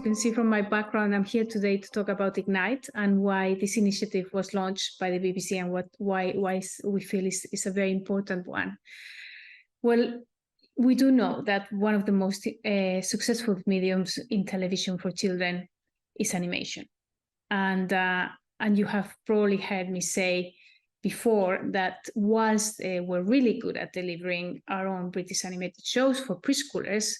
you can see from my background, I'm here today to talk about Ignite and why this initiative was launched by the BBC and why we feel is a very important one. Well, we do know that one of the most successful mediums in television for children is animation. And you have probably heard me say before that whilst we're really good at delivering our own British animated shows for preschoolers,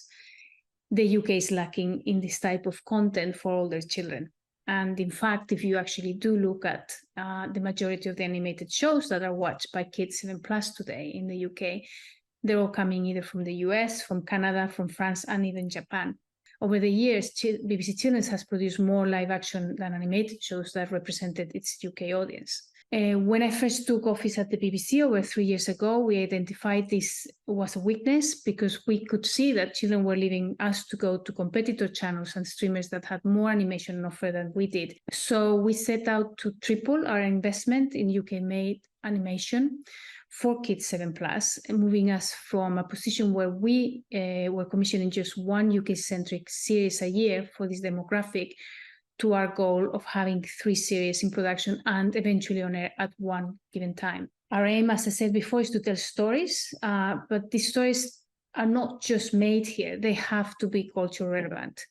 the UK is lacking in this type of content for older children. And in fact, if you actually do look at the majority of the animated shows that are watched by kids 7+ today in the UK, they're all coming either from the US, from Canada, from France, and even Japan. Over the years, BBC Children's has produced more live action than animated shows that represented its UK audience. When I first took office at the BBC over 3 years ago, we identified this was a weakness because we could see that children were leaving us to go to competitor channels and streamers that had more animation offer than we did. So we set out to triple our investment in UK-made animation for kids 7+, moving us from a position where we were commissioning just one UK-centric series a year for this demographic to our goal of having 3 series in production and eventually on air at one given time. Our aim, as I said before, is to tell stories, but these stories are not just made here. They have to be culture relevant.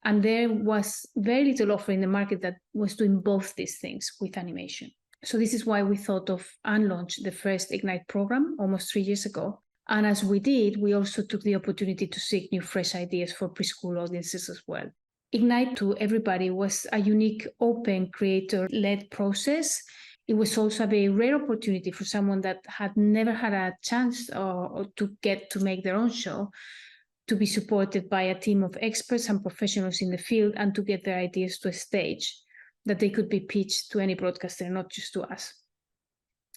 And there was very little offer in the market that was doing both these things with animation. So this is why we thought of and launched the first Ignite program almost 3 years ago. And as we did, we also took the opportunity to seek new fresh ideas for preschool audiences as well. Ignite to everybody was a unique, open, creator-led process. It was also a very rare opportunity for someone that had never had a chance or to get to make their own show, to be supported by a team of experts and professionals in the field and to get their ideas to a stage that they could be pitched to any broadcaster, not just to us.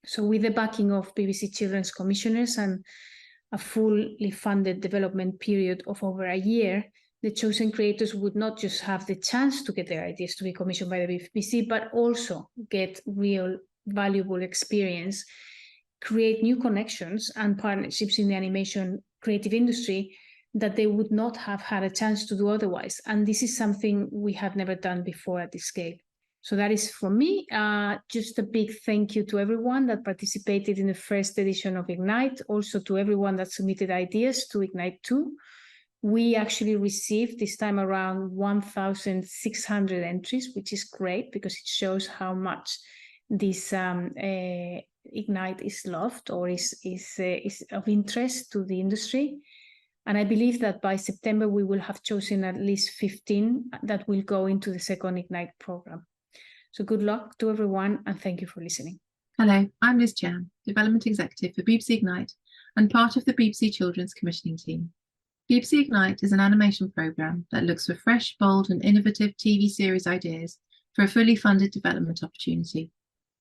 So with the backing of BBC Children's commissioners and a fully funded development period of over a year, the chosen creators would not just have the chance to get their ideas to be commissioned by the BBC, but also get real valuable experience, create new connections and partnerships in the animation creative industry that they would not have had a chance to do otherwise. And this is something we have never done before at this scale. So that is from me. Just a big thank you to everyone that participated in the first edition of Ignite, also to everyone that submitted ideas to Ignite 2. We actually received this time around 1,600 entries, which is great because it shows how much this Ignite is loved or is of interest to the industry. And I believe that by September, we will have chosen at least 15 that will go into the second Ignite program. So good luck to everyone and thank you for listening. Hello, I'm Liz Chan, Development Executive for BBC Ignite and part of the BBC Children's Commissioning team. BBC Ignite is an animation programme that looks for fresh, bold and innovative TV series ideas for a fully funded development opportunity.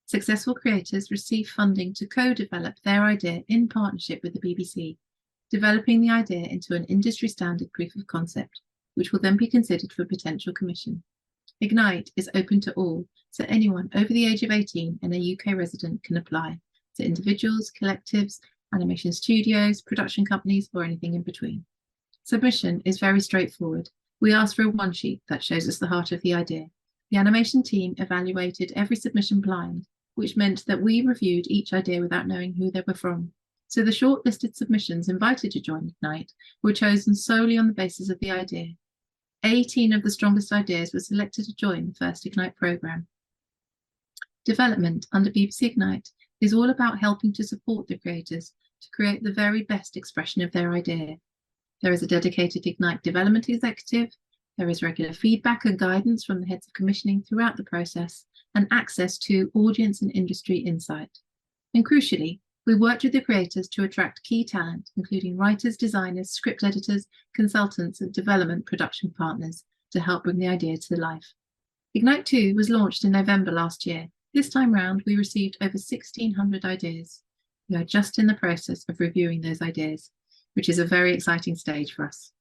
Successful creators receive funding to co-develop their idea in partnership with the BBC, developing the idea into an industry-standard proof of concept, which will then be considered for potential commission. Ignite is open to all, so anyone over the age of 18 and a UK resident can apply, to individuals, collectives, animation studios, production companies or anything in between. Submission is very straightforward. We ask for a one-sheet that shows us the heart of the idea. The animation team evaluated every submission blind, which meant that we reviewed each idea without knowing who they were from. So the shortlisted submissions invited to join Ignite were chosen solely on the basis of the idea. 18 of the strongest ideas were selected to join the first Ignite programme. Development under BBC Ignite is all about helping to support the creators to create the very best expression of their idea. There is a dedicated Ignite development executive, there is regular feedback and guidance from the heads of commissioning throughout the process, and access to audience and industry insight. And crucially, we worked with the creators to attract key talent, including writers, designers, script editors, consultants, and development production partners to help bring the idea to life. Ignite 2 was launched in November last year. This time round, we received over 1,600 ideas. We are just in the process of reviewing those ideas, which is a very exciting stage for us.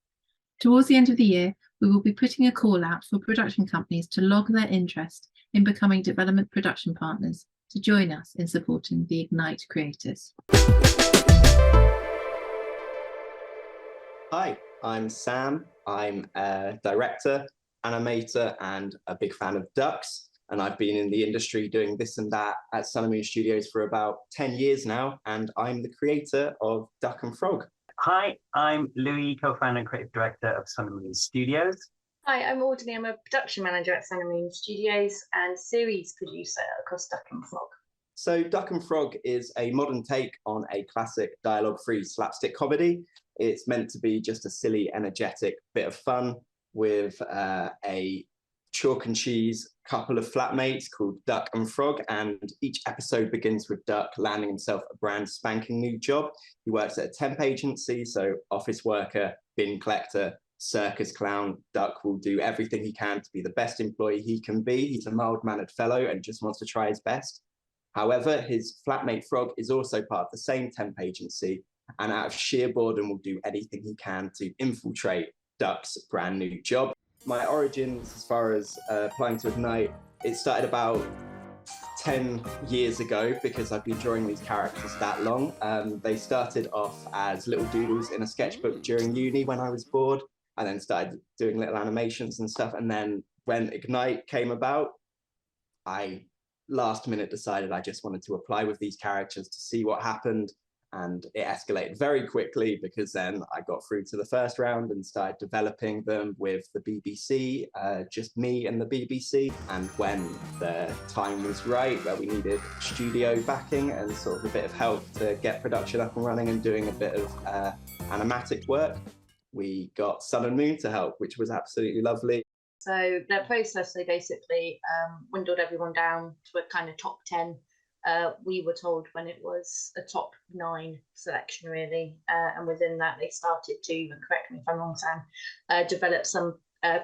Towards the end of the year, we will be putting a call out for production companies to log their interest in becoming development production partners to join us in supporting the Ignite creators. Hi, I'm Sam. I'm a director animator and a big fan of ducks. And I've been in the industry doing this and that at Sun and Moon Studios for about 10 years now. And I'm the creator of Duck and Frog. Hi, I'm Louis, co-founder and creative director of Sun and Moon Studios. Hi, I'm Audrey. I'm a production manager at Sun and Moon Studios and series producer across Duck and Frog. So Duck and Frog is a modern take on a classic dialogue-free slapstick comedy. It's meant to be just a silly, energetic bit of fun with a chalk and cheese couple of flatmates called Duck and Frog, and each episode begins with Duck landing himself a brand spanking new job. He works at a temp agency, so office worker, bin collector, circus clown. Duck will do everything he can to be the best employee he can be. He's a mild-mannered fellow and just wants to try his best. However, his flatmate Frog is also part of the same temp agency, and out of sheer boredom will do anything he can to infiltrate Duck's brand new job. My origins, as far as applying to Ignite, it started about 10 years ago because I've been drawing these characters that long. They started off as little doodles in a sketchbook during uni when I was bored. I then started doing little animations and stuff. And then when Ignite came about, I last minute decided I just wanted to apply with these characters to see what happened. And it escalated very quickly because then I got through to the first round and started developing them with the BBC, just me and the BBC. And when the time was right, where we needed studio backing and sort of a bit of help to get production up and running and doing a bit of animatic work, we got Sun and Moon to help, which was absolutely lovely. So their process, they basically windowed everyone down to a kind of top 10. We were told when it was a top 9 selection, really. And within that, they started to, and correct me if I'm wrong, Sam, develop some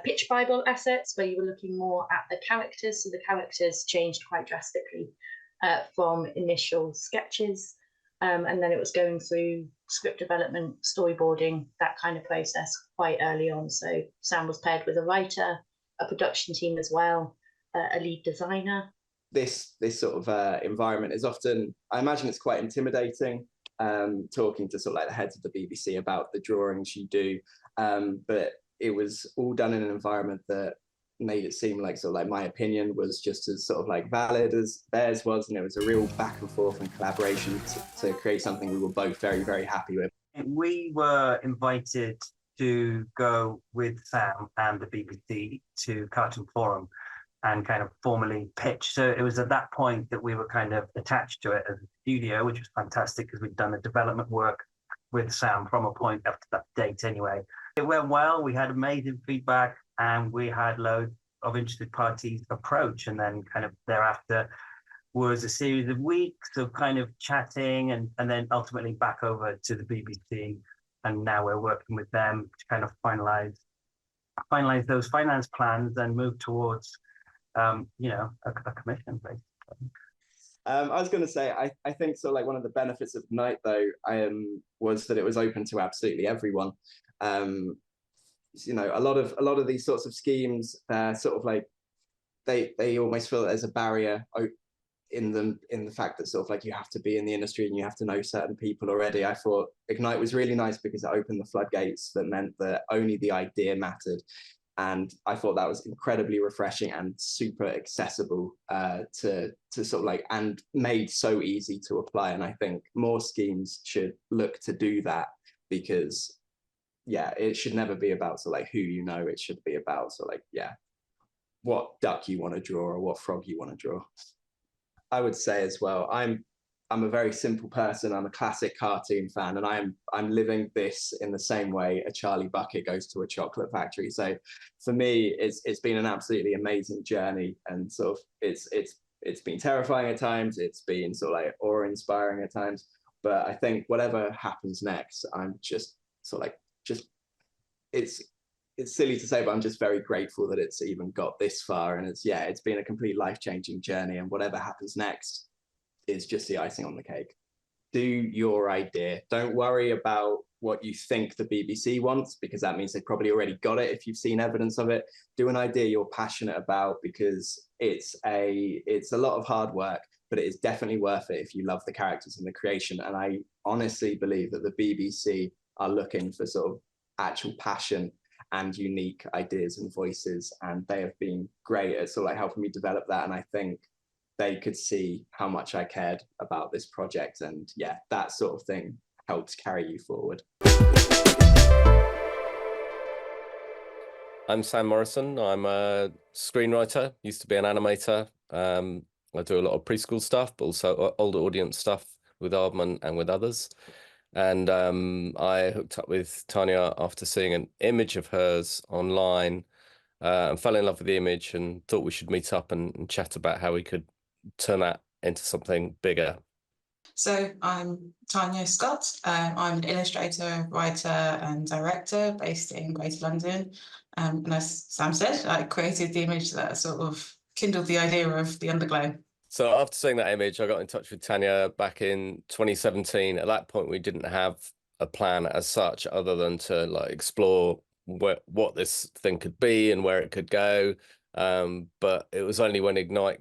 pitch Bible assets where you were looking more at the characters. So the characters changed quite drastically from initial sketches. And then it was going through script development, storyboarding, that kind of process quite early on. So Sam was paired with a writer, a production team as well, a lead designer. This sort of environment is often, I imagine it's quite intimidating, talking to sort of like the heads of the BBC about the drawings you do. But it was all done in an environment that made it seem like sort of like my opinion was just as sort of like valid as theirs was, and it was a real back and forth and collaboration to create something we were both very, very happy with. We were invited to go with Sam and the BBC to Cartoon Forum and kind of formally pitch. So it was at that point that we were kind of attached to it as a studio, which was fantastic because we'd done the development work with Sam from a point up to that date anyway. It went well, we had amazing feedback, and we had loads of interested parties approach. And then kind of thereafter was a series of weeks of kind of chatting and then ultimately back over to the BBC. And now we're working with them to kind of finalize those finance plans and move towards a commission, basically. I was going to say, I think so. Like one of the benefits of Ignite, though, was that it was open to absolutely everyone. A lot of these sorts of schemes, sort of like they almost feel that there's a barrier in the fact that sort of like you have to be in the industry and you have to know certain people already. I thought Ignite was really nice because it opened the floodgates that meant that only the idea mattered. And I thought that was incredibly refreshing and super accessible to sort of like, and made so easy to apply. And I think more schemes should look to do that because, yeah, it should never be about sort of like who you know. It should be about sort of like, yeah, what duck you want to draw or what frog you want to draw. I would say as well, I'm a very simple person. I'm a classic cartoon fan, and I'm living this in the same way a Charlie Bucket goes to a chocolate factory. So for me, it's been an absolutely amazing journey, and sort of it's been terrifying at times. It's been sort of like awe-inspiring at times. But I think whatever happens next, I'm just sort of like it's silly to say, but I'm just very grateful that it's even got this far. And it's been a complete life-changing journey, and whatever happens next is just the icing on the cake. Do your idea. Don't worry about what you think the BBC wants, because that means they've probably already got it if you've seen evidence of it. Do an idea you're passionate about, because it's a lot of hard work, but it is definitely worth it if you love the characters and the creation. And I honestly believe that the BBC are looking for sort of actual passion and unique ideas and voices, and they have been great at sort of like helping me develop that. And I think they could see how much I cared about this project, and yeah, that sort of thing helps carry you forward. I'm Sam Morrison. I'm a screenwriter, used to be an animator. I do a lot of preschool stuff, but also older audience stuff with Aardman and with others. And I hooked up with Tanya after seeing an image of hers online and fell in love with the image and thought we should meet up and chat about how we could turn that into something bigger. So I'm Tanya Scott. I'm an illustrator, writer and director based in Greater London. And as Sam said, I created the image that sort of kindled the idea of the Underglow. So after seeing that image, I got in touch with Tanya back in 2017. At that point, we didn't have a plan as such other than to like explore what this thing could be and where it could go. But it was only when Ignite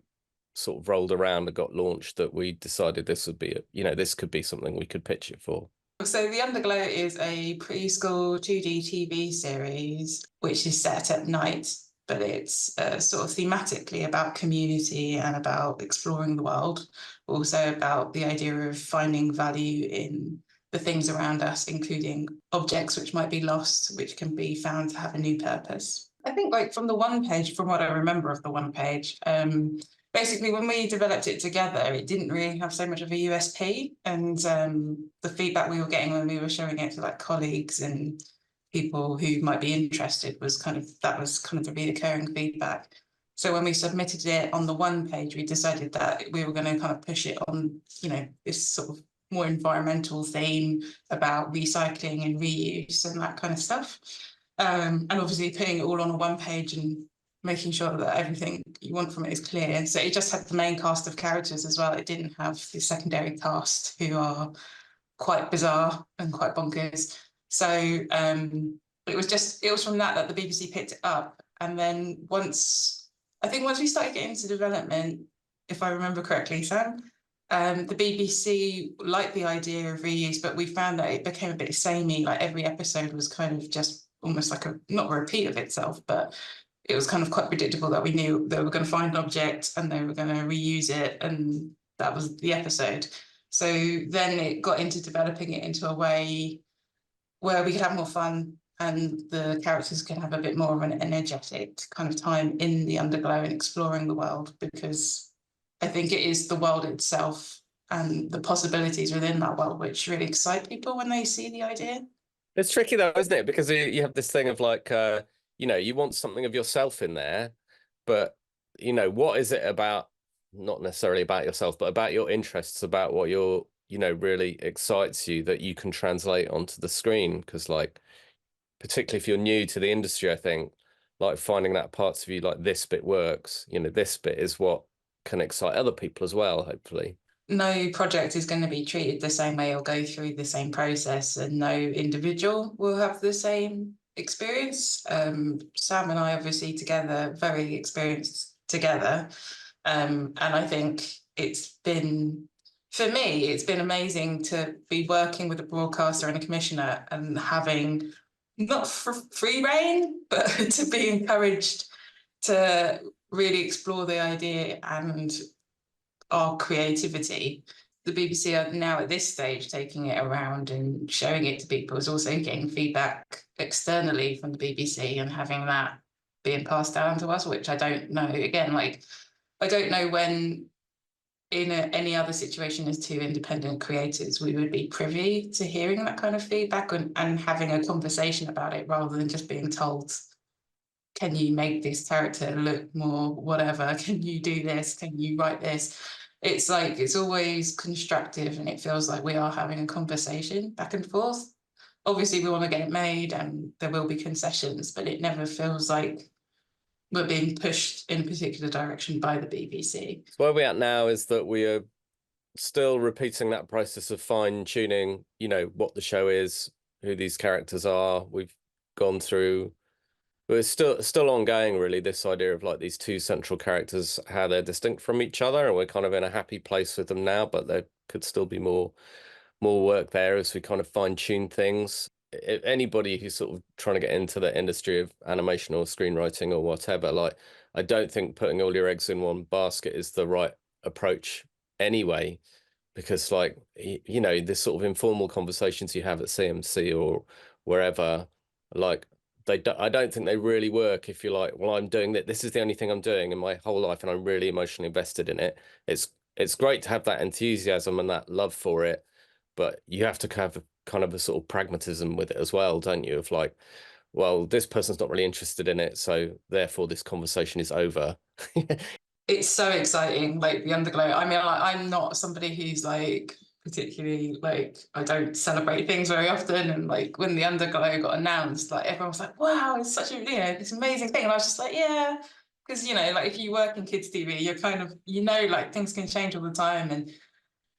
sort of rolled around and got launched that we decided this would be, this could be something we could pitch it for. So The Underglow is a preschool 2D TV series which is set at night, but it's sort of thematically about community and about exploring the world, also about the idea of finding value in the things around us, including objects which might be lost, which can be found to have a new purpose. I think like from the one page, from what I remember of the one page, basically, when we developed it together, it didn't really have so much of a USP, and the feedback we were getting when we were showing it to like colleagues and people who might be interested was kind of the reoccurring feedback. So when we submitted it on the one page, we decided that we were going to kind of push it on, this sort of more environmental theme about recycling and reuse and that kind of stuff. And obviously putting it all on a one page and making sure that everything you want from it is clear. So it just had the main cast of characters as well. It didn't have the secondary cast who are quite bizarre and quite bonkers. So it was from that the BBC picked it up. And then once we started getting into development, if I remember correctly, Sam, the BBC liked the idea of reuse, but we found that it became a bit samey. Like every episode was kind of just almost like not a repeat of itself, but it was kind of quite predictable that we knew they were going to find an object and they were going to reuse it, and that was the episode. So then it got into developing it into a way where we could have more fun and the characters can have a bit more of an energetic kind of time in the Underglow and exploring the world, because I think it is the world itself and the possibilities within that world which really excite people when they see the idea. It's tricky though, isn't it? Because you have this thing of like, you want something of yourself in there, but, what is it about, not necessarily about yourself, but about your interests, about what you're, really excites you that you can translate onto the screen? Because like, particularly if you're new to the industry, I think like finding that parts of you, like this bit works, this bit is what can excite other people as well, hopefully. No project is going to be treated the same way or go through the same process, and no individual will have the same experience. Sam and I obviously together, very experienced together. And I think for me, it's been amazing to be working with a broadcaster and a commissioner and having not free reign, but to be encouraged to really explore the idea and our creativity. The BBC are now at this stage taking it around and showing it to people, is also getting feedback externally from the BBC and having that being passed down to us, which I don't know. Again, like I don't know when in any other situation as two independent creators we would be privy to hearing that kind of feedback and having a conversation about it, rather than just being told, can you make this character look more whatever? Can you do this? Can you write this? It's like, it's always constructive and it feels like we are having a conversation back and forth. Obviously, we want to get it made and there will be concessions, but it never feels like we're being pushed in a particular direction by the BBC. So where we're at now is that we are still repeating that process of fine-tuning, what the show is, who these characters are. We've gone through, but it's still ongoing, really, this idea of like these two central characters, how they're distinct from each other, and we're kind of in a happy place with them now, but there could still be more work there as we kind of fine-tune things. anybody who's sort of trying to get into the industry of animation or screenwriting or whatever, like, I don't think putting all your eggs in one basket is the right approach anyway, because like, you know, this sort of informal conversations you have at CMC or wherever, like, I don't think they really work if you're like, well, I'm doing that. This is the only thing I'm doing in my whole life, and I'm really emotionally invested in it. It's great to have that enthusiasm and that love for it, but you have to have kind of a sort of pragmatism with it as well, don't you? Of like, well, this person's not really interested in it, so therefore this conversation is over. It's so exciting, like the Underglow. I mean, I'm not somebody who's like particularly like, I don't celebrate things very often, and like when the Underglow got announced, like everyone was like, wow, it's such a, you know, this amazing thing, and I was just like, yeah, because, you know, like if you work in kids TV, you're kind of, you know, like things can change all the time, and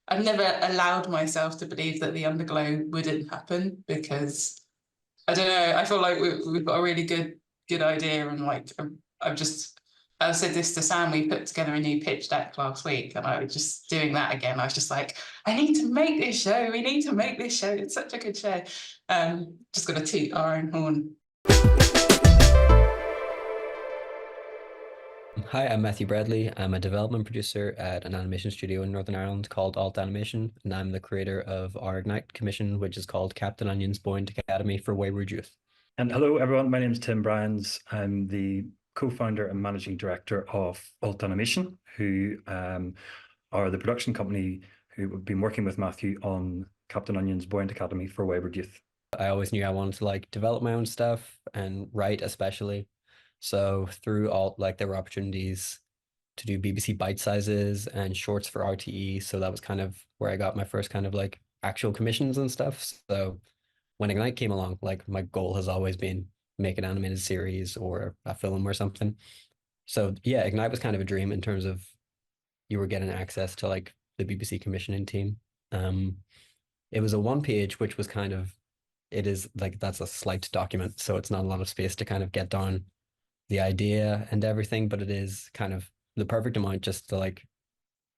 I've never allowed myself to believe that the Underglow wouldn't happen, because I don't know, I feel like we've got a really good idea, and like I said this to Sam, we put together a new pitch deck last week, and I was just doing that again. I was just like, I need to make this show. We need to make this show. It's such a good show. Just got to toot our own horn. Hi, I'm Matthew Bradley. I'm a development producer at an animation studio in Northern Ireland called Alt Animation, and I'm the creator of our Ignite commission, which is called Captain Onion's Buoyant Academy for Wayward Youth. And hello, everyone. My name is Tim Bryans. I'm the co-founder and managing director of Alt Animation, who are the production company who have been working with Matthew on Captain Onion's Buoyant Academy for Wayward Youth. I always knew I wanted to like develop my own stuff and write especially. So through Alt, like there were opportunities to do BBC bite sizes and shorts for RTE. So that was kind of where I got my first kind of like actual commissions and stuff. So when Ignite came along, like my goal has always been make an animated series or a film or something. So yeah, Ignite was kind of a dream in terms of you were getting access to like the BBC commissioning team. It was a one page, which was kind of, it is like, that's a slight document. So it's not a lot of space to kind of get down the idea and everything, but it is kind of the perfect amount just to like,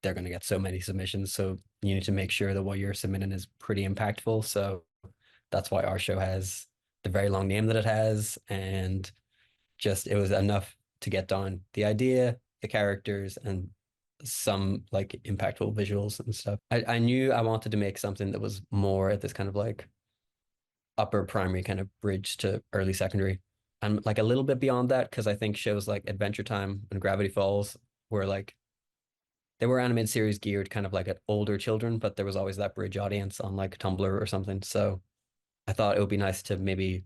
they're going to get so many submissions. So you need to make sure that what you're submitting is pretty impactful. So that's why our show has the very long name that it has, and just it was enough to get down the idea, the characters, and some like impactful visuals and stuff. I knew I wanted to make something that was more at this kind of like upper primary kind of bridge to early secondary, and like a little bit beyond that, because I think shows like Adventure Time and Gravity Falls were like, they were animated series geared kind of like at older children, but there was always that bridge audience on like Tumblr or something. So I thought it would be nice to maybe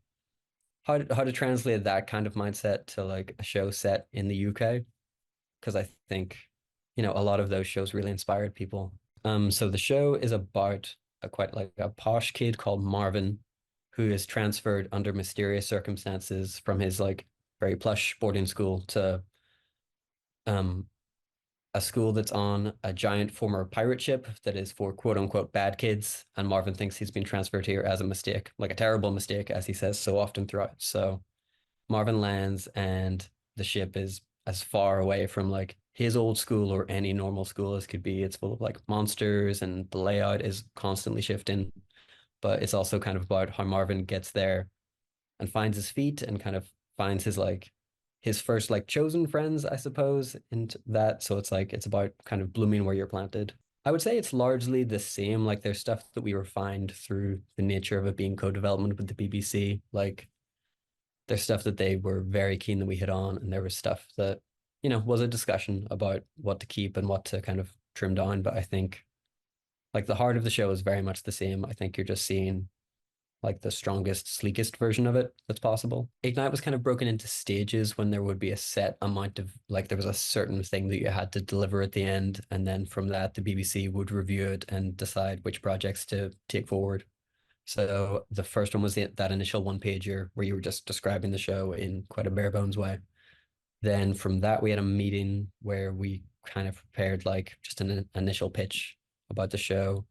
how to translate that kind of mindset to like a show set in the UK, because I think, you know, a lot of those shows really inspired people. So the show is about a quite like a posh kid called Marvin, who is transferred under mysterious circumstances from his like very plush boarding school to a school that's on a giant former pirate ship that is for quote unquote bad kids. And Marvin thinks he's been transferred here as a mistake, like a terrible mistake, as he says so often throughout. So Marvin lands, and the ship is as far away from like his old school or any normal school as could be. It's full of like monsters, and the layout is constantly shifting. But it's also kind of about how Marvin gets there and finds his feet and kind of finds his like his first like chosen friends, I suppose, into that. So it's like it's about kind of blooming where you're planted. I would say it's largely the same. Like there's stuff that we refined through the nature of it being co-development with the BBC. Like there's stuff that they were very keen that we hit on, and there was stuff that, you know, was a discussion about what to keep and what to kind of trim down. But I think like the heart of the show is very much the same. I think you're just seeing like the strongest, sleekest version of it that's possible. Ignite was kind of broken into stages when there would be a set amount of, like there was a certain thing that you had to deliver at the end. And then from that, the BBC would review it and decide which projects to take forward. So the first one was that initial one pager where you were just describing the show in quite a bare bones way. Then from that, we had a meeting where we kind of prepared like just an initial pitch about the show.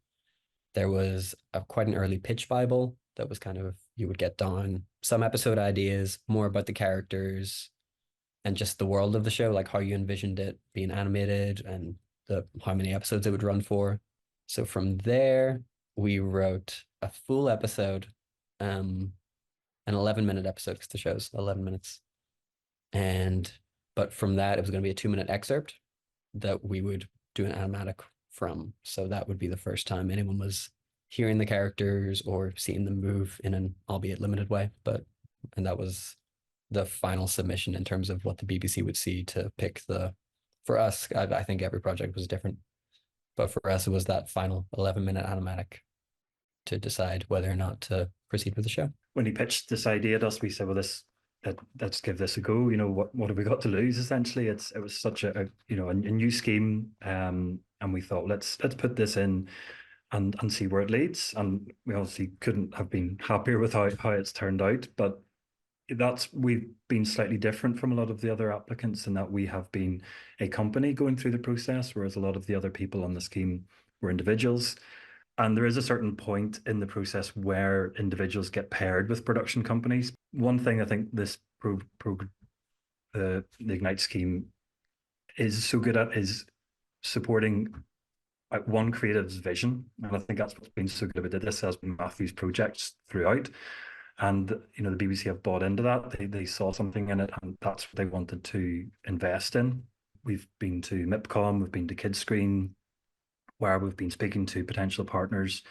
There was quite an early pitch Bible that was kind of, you would get down some episode ideas, more about the characters and just the world of the show, like how you envisioned it being animated and how many episodes it would run for. So from there, we wrote a full episode an 11-minute episode because the show's 11 minutes. But from that, it was going to be a 2-minute excerpt that we would do an animatic from. So that would be the first time anyone was hearing the characters or seeing them move in an albeit limited way. And that was the final submission in terms of what the BBC would see to pick for us, I think every project was different. But for us, it was that final 11-minute animatic to decide whether or not to proceed with the show. When he pitched this idea to us, we said, well, let's give this a go. You know, what have we got to lose? Essentially, it was such a new scheme, and we thought let's put this in and see where it leads. And we obviously couldn't have been happier with how it's turned out. But we've been slightly different from a lot of the other applicants in that we have been a company going through the process, whereas a lot of the other people on the scheme were individuals. And there is a certain point in the process where individuals get paired with production companies. One thing I think this the Ignite scheme is so good at is supporting one creative's vision. And I think that's what's been so good about it. This has been Matthew's projects throughout. And the BBC have bought into that. They saw something in it, and that's what they wanted to invest in. We've been to MIPCOM, we've been to Kidscreen, where we've been speaking to potential partners,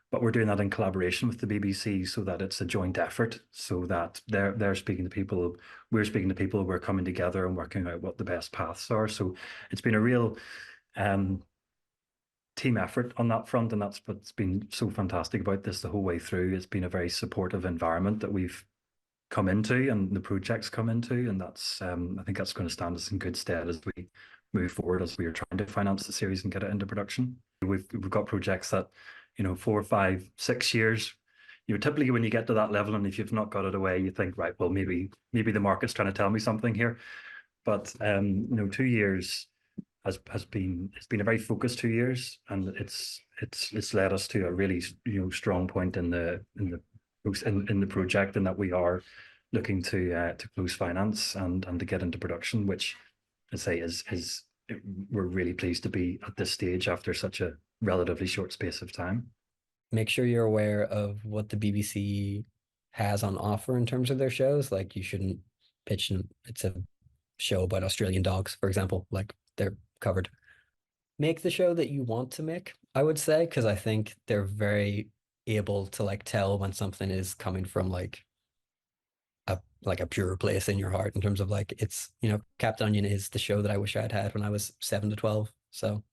but we're doing that in collaboration with the BBC so that it's a joint effort, so that they're speaking to people, we're speaking to people, we're coming together and working out what the best paths are. So it's been a real team effort on that front, and that's what's been so fantastic about this the whole way through. It's been a very supportive environment that we've come into and the projects come into, and that's I think that's going to stand us in good stead as we move forward, as we are trying to finance the series and get it into production. We've got projects that 4, 5, 6 years. Typically when you get to that level, and if you've not got it away, you think, right, well, maybe the market's trying to tell me something here. But 2 years has been a very focused 2 years, and it's led us to a really strong point in the project, and that we are looking to close finance and to get into production, which I say is we're really pleased to be at this stage after such a relatively short space of time. Make sure you're aware of what the BBC has on offer in terms of their shows. Like, you shouldn't pitch it's a show about Australian dogs, for example, like they're covered. Make the show that you want to make, I would say, because I think they're very able to tell when something is coming from a pure place in your heart, in terms of it's Captain Onion is the show that I wish I had when I was 7 to 12. So